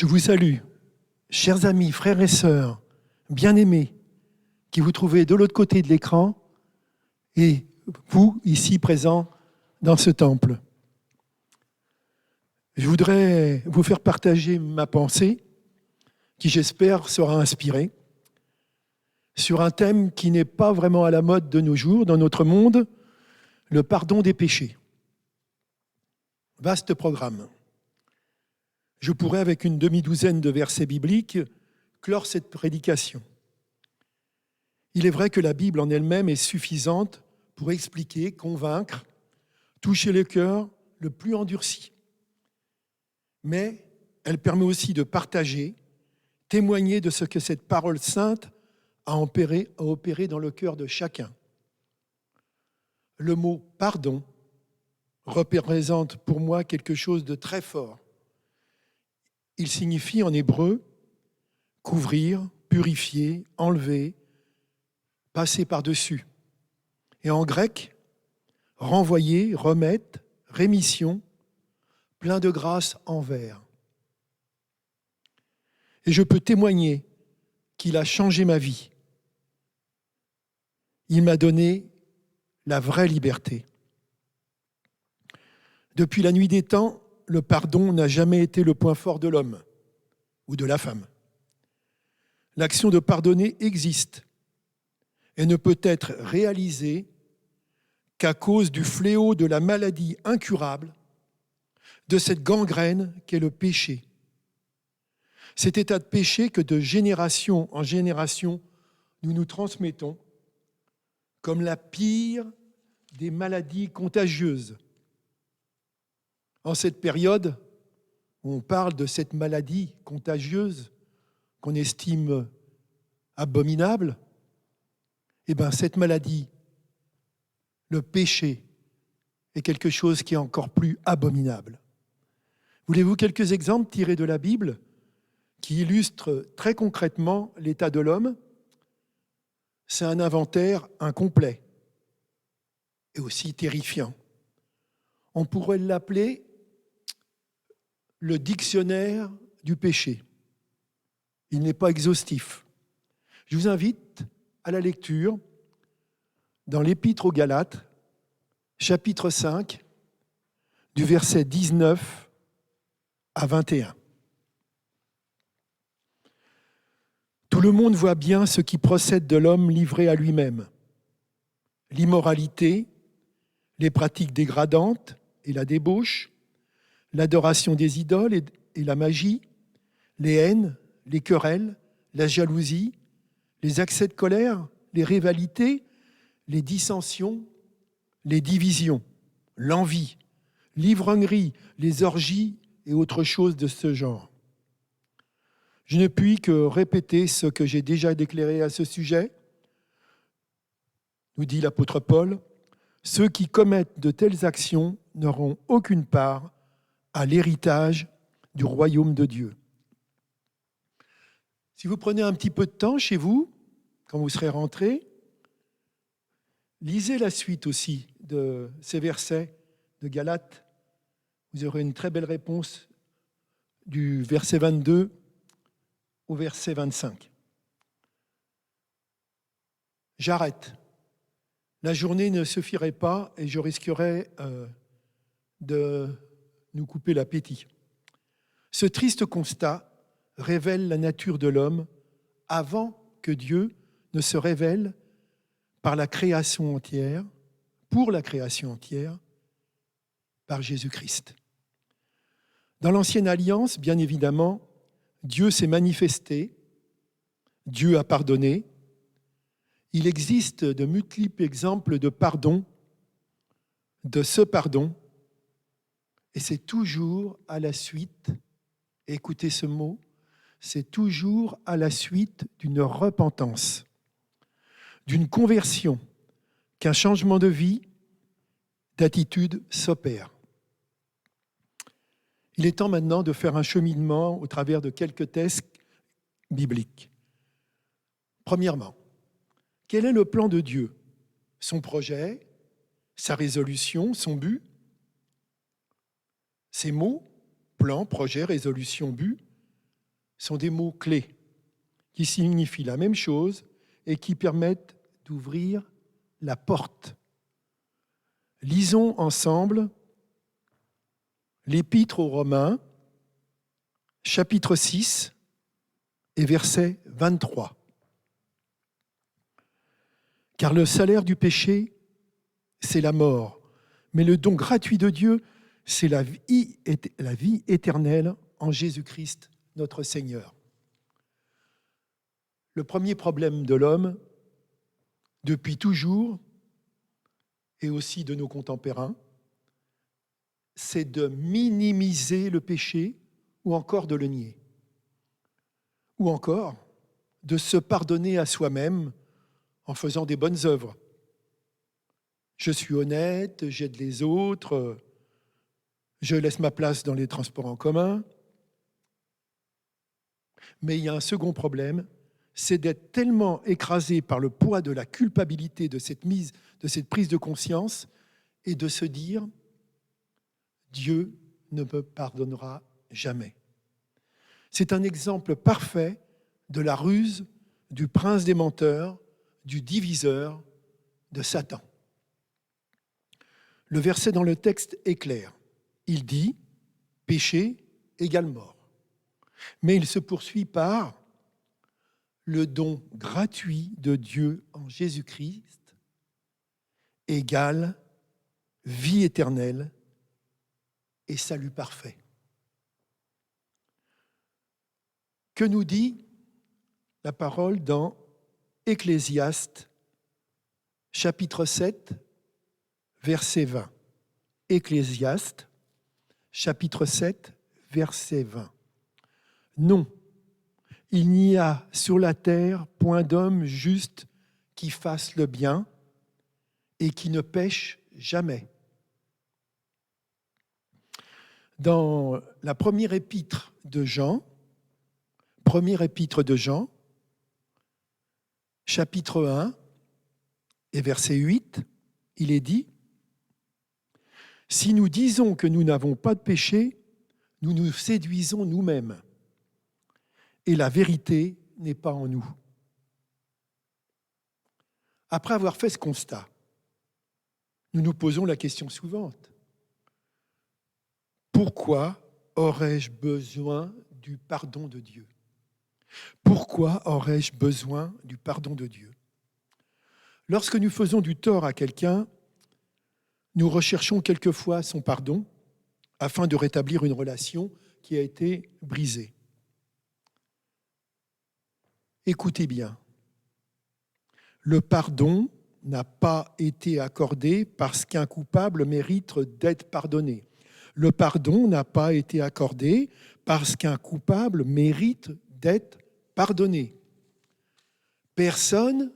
Je vous salue, chers amis, frères et sœurs, bien-aimés, qui vous trouvez de l'autre côté de l'écran et vous, ici présents dans ce temple. Je voudrais vous faire partager ma pensée, qui j'espère sera inspirée, sur un thème qui n'est pas vraiment à la mode de nos jours, dans notre monde, le pardon des péchés. Vaste programme. Je pourrais, avec une demi-douzaine de versets bibliques, clore cette prédication. Il est vrai que la Bible en elle-même est suffisante pour expliquer, convaincre, toucher le cœur le plus endurci. Mais elle permet aussi de partager, témoigner de ce que cette parole sainte a opéré dans le cœur de chacun. Le mot « pardon » représente pour moi quelque chose de très fort. Il signifie en hébreu « couvrir, purifier, enlever, passer par-dessus ». Et en grec, « renvoyer, remettre, rémission, plein de grâce envers ». Et je peux témoigner qu'il a changé ma vie. Il m'a donné la vraie liberté. Depuis la nuit des temps, le pardon n'a jamais été le point fort de l'homme ou de la femme. L'action de pardonner existe et ne peut être réalisée qu'à cause du fléau de la maladie incurable, de cette gangrène qu'est le péché. Cet état de péché que de génération en génération, nous nous transmettons comme la pire des maladies contagieuses. En cette période où on parle de cette maladie contagieuse qu'on estime abominable, eh bien cette maladie, le péché, est quelque chose qui est encore plus abominable. Voulez-vous quelques exemples tirés de la Bible qui illustrent très concrètement l'état de l'homme? C'est un inventaire incomplet et aussi terrifiant. On pourrait l'appeler le dictionnaire du péché. Il n'est pas exhaustif. Je vous invite à la lecture dans l'Épître aux Galates, chapitre 5, du verset 19 à 21. Tout le monde voit bien ce qui procède de l'homme livré à lui-même. L'immoralité, les pratiques dégradantes et la débauche, l'adoration des idoles et la magie, les haines, les querelles, la jalousie, les accès de colère, les rivalités, les dissensions, les divisions, l'envie, l'ivrognerie, les orgies et autres choses de ce genre. Je ne puis que répéter ce que j'ai déjà déclaré à ce sujet, nous dit l'apôtre Paul, « Ceux qui commettent de telles actions n'auront aucune part à l'héritage du royaume de Dieu. » Si vous prenez un petit peu de temps chez vous, quand vous serez rentrés, lisez la suite aussi de ces versets de Galates. Vous aurez une très belle réponse du verset 22 au verset 25. J'arrête. La journée ne suffirait pas et je risquerais de nous couper l'appétit. Ce triste constat révèle la nature de l'homme avant que Dieu ne se révèle par la création entière, pour la création entière, par Jésus-Christ. Dans l'Ancienne Alliance, bien évidemment, Dieu s'est manifesté, Dieu a pardonné. Il existe de multiples exemples de pardon, de ce pardon, et c'est toujours à la suite, écoutez ce mot, c'est toujours à la suite d'une repentance, d'une conversion, qu'un changement de vie, d'attitude s'opère. Il est temps maintenant de faire un cheminement au travers de quelques textes bibliques. Premièrement, quel est le plan de Dieu? Son projet, sa résolution, son but? Ces mots, plan, projet, résolution, but, sont des mots clés qui signifient la même chose et qui permettent d'ouvrir la porte. Lisons ensemble l'Épître aux Romains, chapitre 6 et verset 23. Car le salaire du péché, c'est la mort, mais le don gratuit de Dieu, c'est la vie éternelle en Jésus-Christ, notre Seigneur. Le premier problème de l'homme, depuis toujours, et aussi de nos contemporains, c'est de minimiser le péché ou encore de le nier. Ou encore de se pardonner à soi-même en faisant des bonnes œuvres. Je suis honnête, j'aide les autres, je laisse ma place dans les transports en commun. Mais il y a un second problème, c'est d'être tellement écrasé par le poids de la culpabilité de cette prise de conscience et de se dire « Dieu ne me pardonnera jamais ». C'est un exemple parfait de la ruse du prince des menteurs, du diviseur, de Satan. Le verset dans le texte est clair. Il dit « péché égale mort ». Mais il se poursuit par « le don gratuit de Dieu en Jésus-Christ égale vie éternelle et salut parfait ». Que nous dit la parole dans Ecclésiaste, chapitre 7, verset 20. Ecclésiaste, chapitre 7, verset 20. Non, il n'y a sur la terre point d'homme juste qui fasse le bien et qui ne pêche jamais. Dans la première épître de Jean, chapitre 1 et verset 8, il est dit « Si nous disons que nous n'avons pas de péché, nous nous séduisons nous-mêmes, et la vérité n'est pas en nous. » Après avoir fait ce constat, nous nous posons la question suivante. Pourquoi aurais-je besoin du pardon de Dieu ? Pourquoi aurais-je besoin du pardon de Dieu ? Lorsque nous faisons du tort à quelqu'un, nous recherchons quelquefois son pardon afin de rétablir une relation qui a été brisée. Écoutez bien, le pardon n'a pas été accordé parce qu'un coupable mérite d'être pardonné. Le pardon n'a pas été accordé parce qu'un coupable mérite d'être pardonné. Personne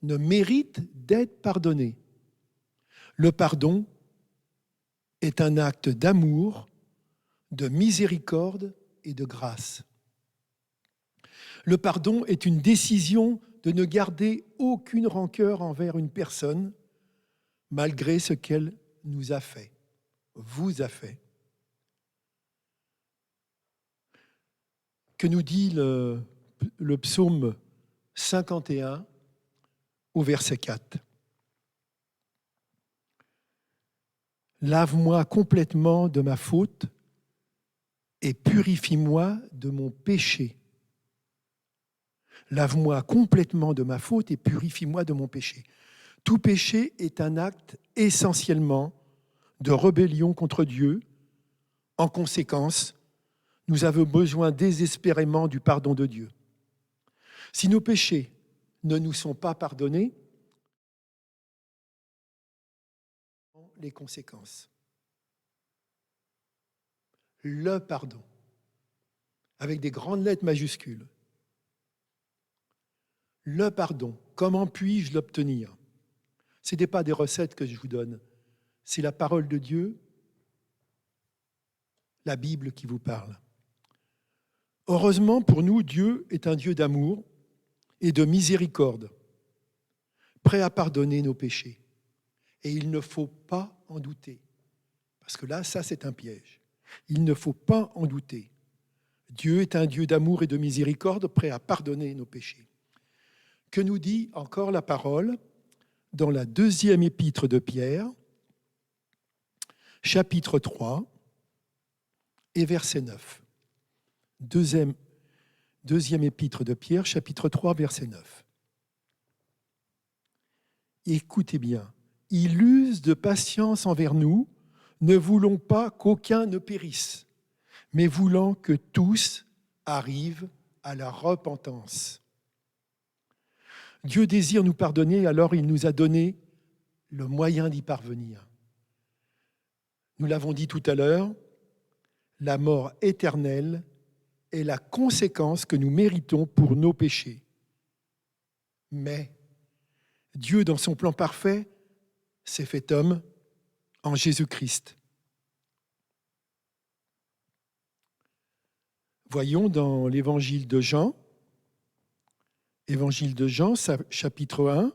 ne mérite d'être pardonné. Le pardon est un acte d'amour, de miséricorde et de grâce. Le pardon est une décision de ne garder aucune rancœur envers une personne, malgré ce qu'elle nous a fait, vous a fait. Que nous dit le psaume 51 au verset 4 ? Lave-moi complètement de ma faute et purifie-moi de mon péché. Lave-moi complètement de ma faute et purifie-moi de mon péché. Tout péché est un acte essentiellement de rébellion contre Dieu. En conséquence, nous avons besoin désespérément du pardon de Dieu. Si nos péchés ne nous sont pas pardonnés, les conséquences. Le pardon, avec des grandes lettres majuscules. Le pardon, comment puis-je l'obtenir ? Ce n'est pas des recettes que je vous donne, c'est la parole de Dieu, la Bible qui vous parle. Heureusement pour nous, Dieu est un Dieu d'amour et de miséricorde, prêt à pardonner nos péchés. Et il ne faut pas en douter, parce que là, ça c'est un piège. Il ne faut pas en douter. Dieu est un Dieu d'amour et de miséricorde, prêt à pardonner nos péchés. Que nous dit encore la parole dans la deuxième épître de Pierre, chapitre 3 et verset 9. Deuxième épître de Pierre, chapitre 3, verset 9. Écoutez bien. Il use de patience envers nous, ne voulons pas qu'aucun ne périsse, mais voulant que tous arrivent à la repentance. Dieu désire nous pardonner, alors il nous a donné le moyen d'y parvenir. Nous l'avons dit tout à l'heure, la mort éternelle est la conséquence que nous méritons pour nos péchés. Mais Dieu, dans son plan parfait, s'est fait homme en Jésus-Christ. Voyons dans l'évangile de Jean, chapitre 1,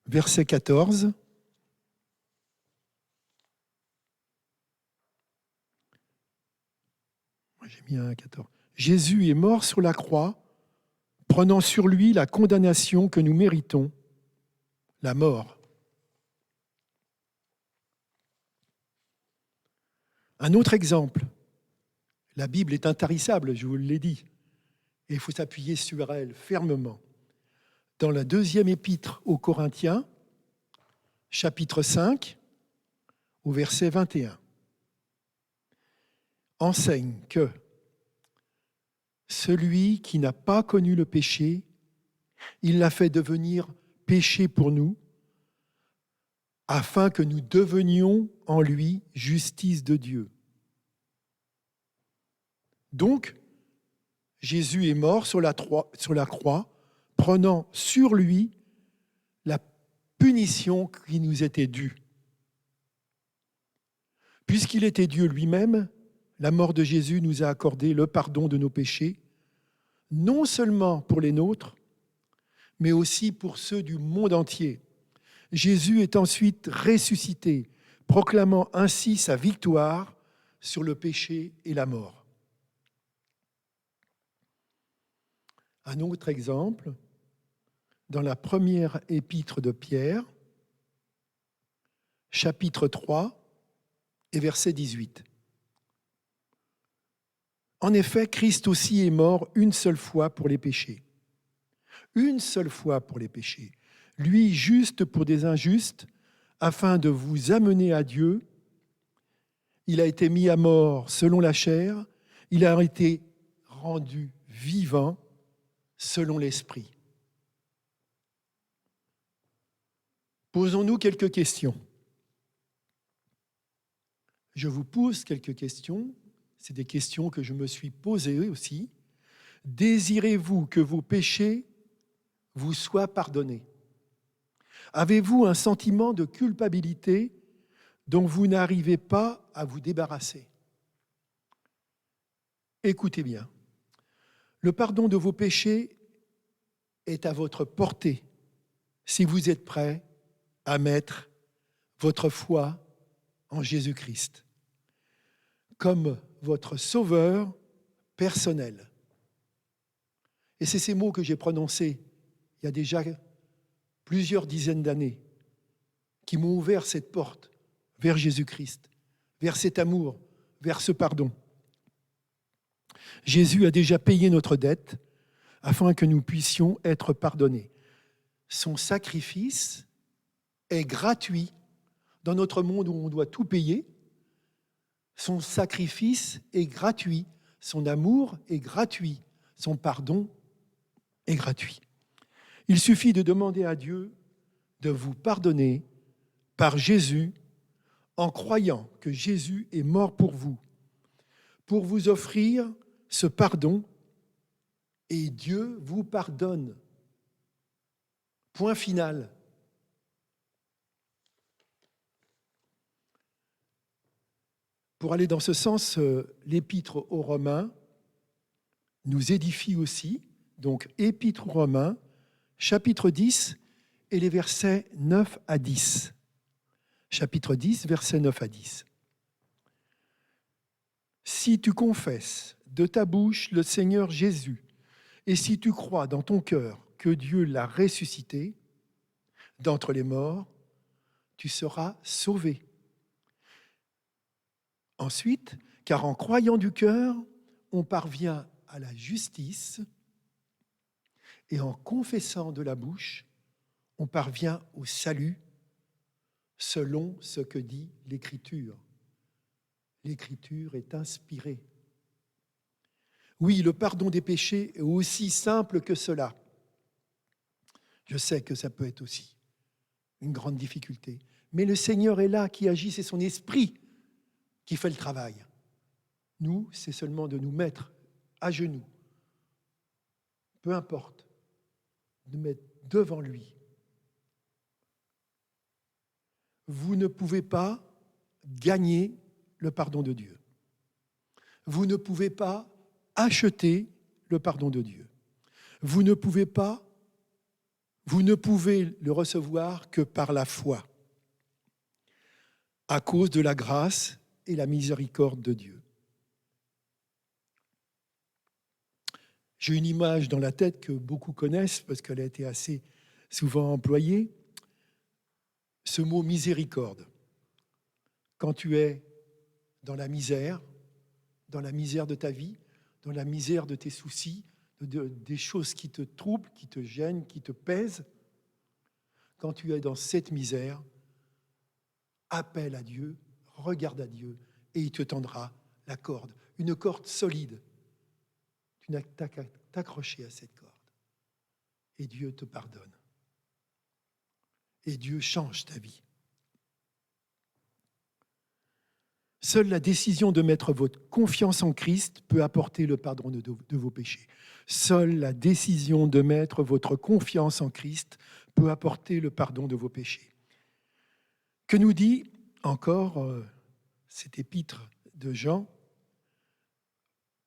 verset 14. J'ai mis un 14. Jésus est mort sur la croix, prenant sur lui la condamnation que nous méritons, la mort. Un autre exemple, la Bible est intarissable, je vous l'ai dit, et il faut s'appuyer sur elle fermement. Dans la deuxième épître aux Corinthiens, chapitre 5, au verset 21, enseigne que celui qui n'a pas connu le péché, il l'a fait devenir péché pour nous, afin que nous devenions en lui justice de Dieu. Donc, Jésus est mort sur la croix, prenant sur lui la punition qui nous était due. Puisqu'il était Dieu lui-même, la mort de Jésus nous a accordé le pardon de nos péchés, non seulement pour les nôtres, mais aussi pour ceux du monde entier. Jésus est ensuite ressuscité, proclamant ainsi sa victoire sur le péché et la mort. Un autre exemple, dans la première épître de Pierre, chapitre 3 et verset 18. En effet, Christ aussi est mort une seule fois pour les péchés. Une seule fois pour les péchés. Lui, juste pour des injustes, afin de vous amener à Dieu. Il a été mis à mort selon la chair. Il a été rendu vivant selon l'Esprit. Posons-nous quelques questions. Je vous pose quelques questions. C'est des questions que je me suis posées aussi. Désirez-vous que vos péchés vous soient pardonnés? Avez-vous un sentiment de culpabilité dont vous n'arrivez pas à vous débarrasser? Écoutez bien. Le pardon de vos péchés est à votre portée si vous êtes prêt à mettre votre foi en Jésus-Christ comme votre sauveur personnel. Et c'est ces mots que j'ai prononcés il y a déjà plusieurs dizaines d'années qui m'ont ouvert cette porte vers Jésus-Christ, vers cet amour, vers ce pardon. Jésus a déjà payé notre dette afin que nous puissions être pardonnés. Son sacrifice est gratuit dans notre monde où on doit tout payer. Son sacrifice est gratuit, son amour est gratuit, son pardon est gratuit. Il suffit de demander à Dieu de vous pardonner par Jésus en croyant que Jésus est mort pour vous offrir ce pardon, et Dieu vous pardonne. Point final. Pour aller dans ce sens, l'épître aux Romains nous édifie aussi. Donc, épître aux Romains, chapitre 10 et les versets 9 à 10. Chapitre 10, versets 9 à 10. Si tu confesses de ta bouche le Seigneur Jésus, et si tu crois dans ton cœur que Dieu l'a ressuscité d'entre les morts, tu seras sauvé. Ensuite, car en croyant du cœur, on parvient à la justice, et en confessant de la bouche, on parvient au salut, selon ce que dit l'Écriture. L'Écriture est inspirée. Oui, le pardon des péchés est aussi simple que cela. Je sais que ça peut être aussi une grande difficulté. Mais le Seigneur est là, qui agit, c'est son esprit qui fait le travail. Nous, c'est seulement de nous mettre à genoux, peu importe, de mettre devant lui. Vous ne pouvez pas gagner le pardon de Dieu. Vous ne pouvez pas acheter le pardon de Dieu. Vous ne pouvez le recevoir que par la foi, à cause de la grâce et la miséricorde de Dieu. J'ai une image dans la tête que beaucoup connaissent parce qu'elle a été assez souvent employée. Ce mot miséricorde. Quand tu es dans la misère de ta vie, dans la misère de tes soucis, des choses qui te troublent, qui te gênent, qui te pèsent, quand tu es dans cette misère, appelle à Dieu, regarde à Dieu, et il te tendra la corde, une corde solide. Tu n'as qu'à t'accrocher à cette corde. Et Dieu te pardonne. Et Dieu change ta vie. Seule la décision de mettre votre confiance en Christ peut apporter le pardon de vos péchés. Seule la décision de mettre votre confiance en Christ peut apporter le pardon de vos péchés. Que nous dit encore cette épître de Jean,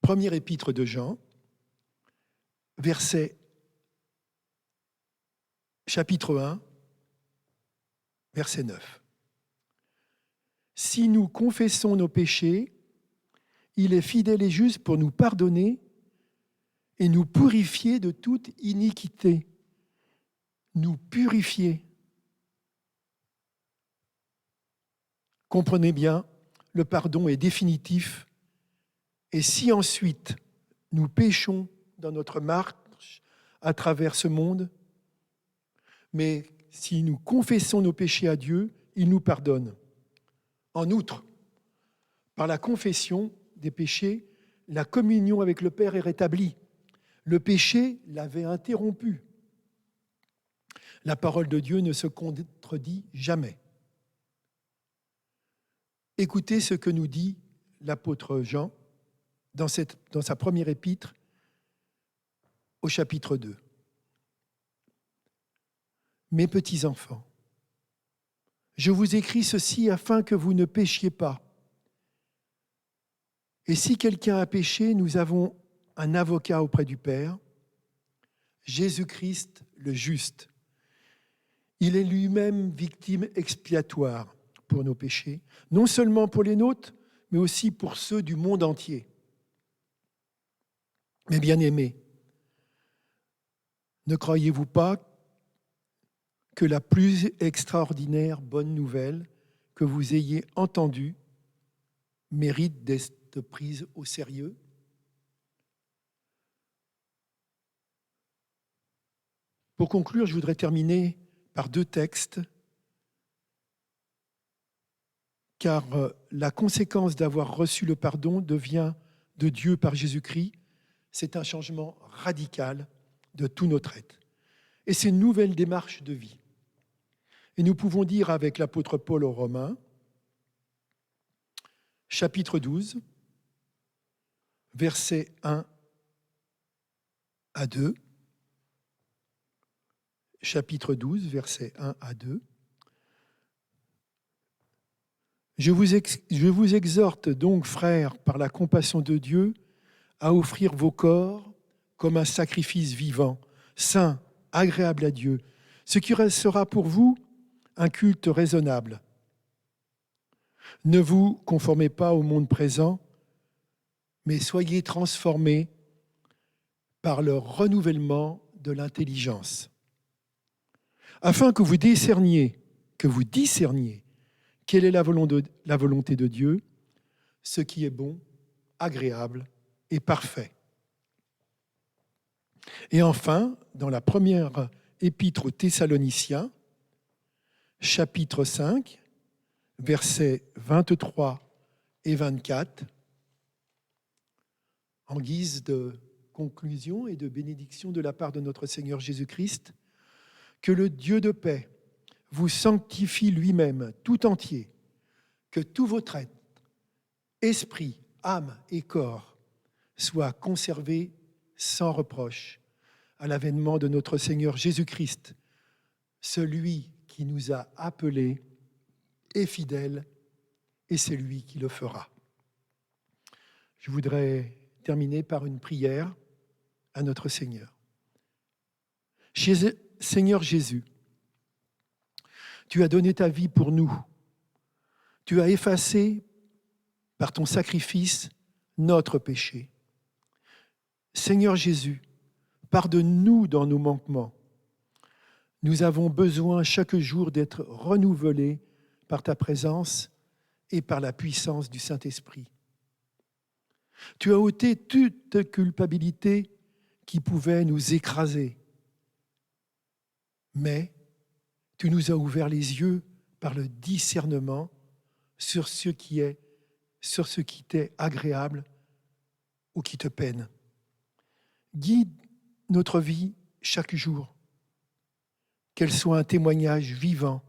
première épître de Jean, chapitre 1, verset 9. Si nous confessons nos péchés, il est fidèle et juste pour nous pardonner et nous purifier de toute iniquité. Nous purifier. Comprenez bien, le pardon est définitif. Et si ensuite nous péchons dans notre marche à travers ce monde, mais si nous confessons nos péchés à Dieu, il nous pardonne. En outre, par la confession des péchés, la communion avec le Père est rétablie. Le péché l'avait interrompu. La parole de Dieu ne se contredit jamais. Écoutez ce que nous dit l'apôtre Jean dans sa première épître au chapitre 2. Mes petits enfants, je vous écris ceci afin que vous ne péchiez pas. Et si quelqu'un a péché, nous avons un avocat auprès du Père, Jésus-Christ le juste. Il est lui-même victime expiatoire pour nos péchés, non seulement pour les nôtres, mais aussi pour ceux du monde entier. Mes bien-aimés, ne croyez-vous pas que la plus extraordinaire bonne nouvelle que vous ayez entendue mérite d'être prise au sérieux? Pour conclure, je voudrais terminer par 2 textes, car la conséquence d'avoir reçu le pardon devient de Dieu par Jésus-Christ. C'est un changement radical de tout notre être. Et c'est une nouvelle démarche de vie. Et nous pouvons dire avec l'apôtre Paul aux Romains, chapitre 12, versets 1 à 2, chapitre 12, versets 1 à 2. Je vous exhorte donc, frères, par la compassion de Dieu, à offrir vos corps comme un sacrifice vivant, saint, agréable à Dieu. ce qui sera pour vous un culte raisonnable. Ne vous conformez pas au monde présent, mais soyez transformés par le renouvellement de l'intelligence, afin que vous discerniez quelle est la volonté de Dieu, ce qui est bon, agréable et parfait. Et enfin, dans la première épître aux Thessaloniciens, chapitre 5, versets 23 et 24, en guise de conclusion et de bénédiction de la part de notre Seigneur Jésus-Christ, que le Dieu de paix vous sanctifie lui-même tout entier, que tous votre être, esprit, âme et corps soient conservés sans reproche à l'avènement de notre Seigneur Jésus-Christ, celui qui nous a appelés est fidèle et c'est lui qui le fera. Je voudrais terminer par une prière à notre Seigneur. Seigneur Jésus, tu as donné ta vie pour nous. Tu as effacé par ton sacrifice notre péché. Seigneur Jésus, pardonne-nous dans nos manquements. Nous avons besoin chaque jour d'être renouvelés par ta présence et par la puissance du Saint-Esprit. Tu as ôté toute culpabilité qui pouvait nous écraser, mais tu nous as ouvert les yeux par le discernement sur ce qui t'est agréable ou qui te peine. Guide notre vie chaque jour, qu'elle soit un témoignage vivant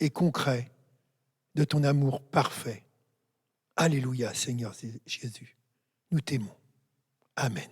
et concret de ton amour parfait. Alléluia, Seigneur Jésus, nous t'aimons. Amen.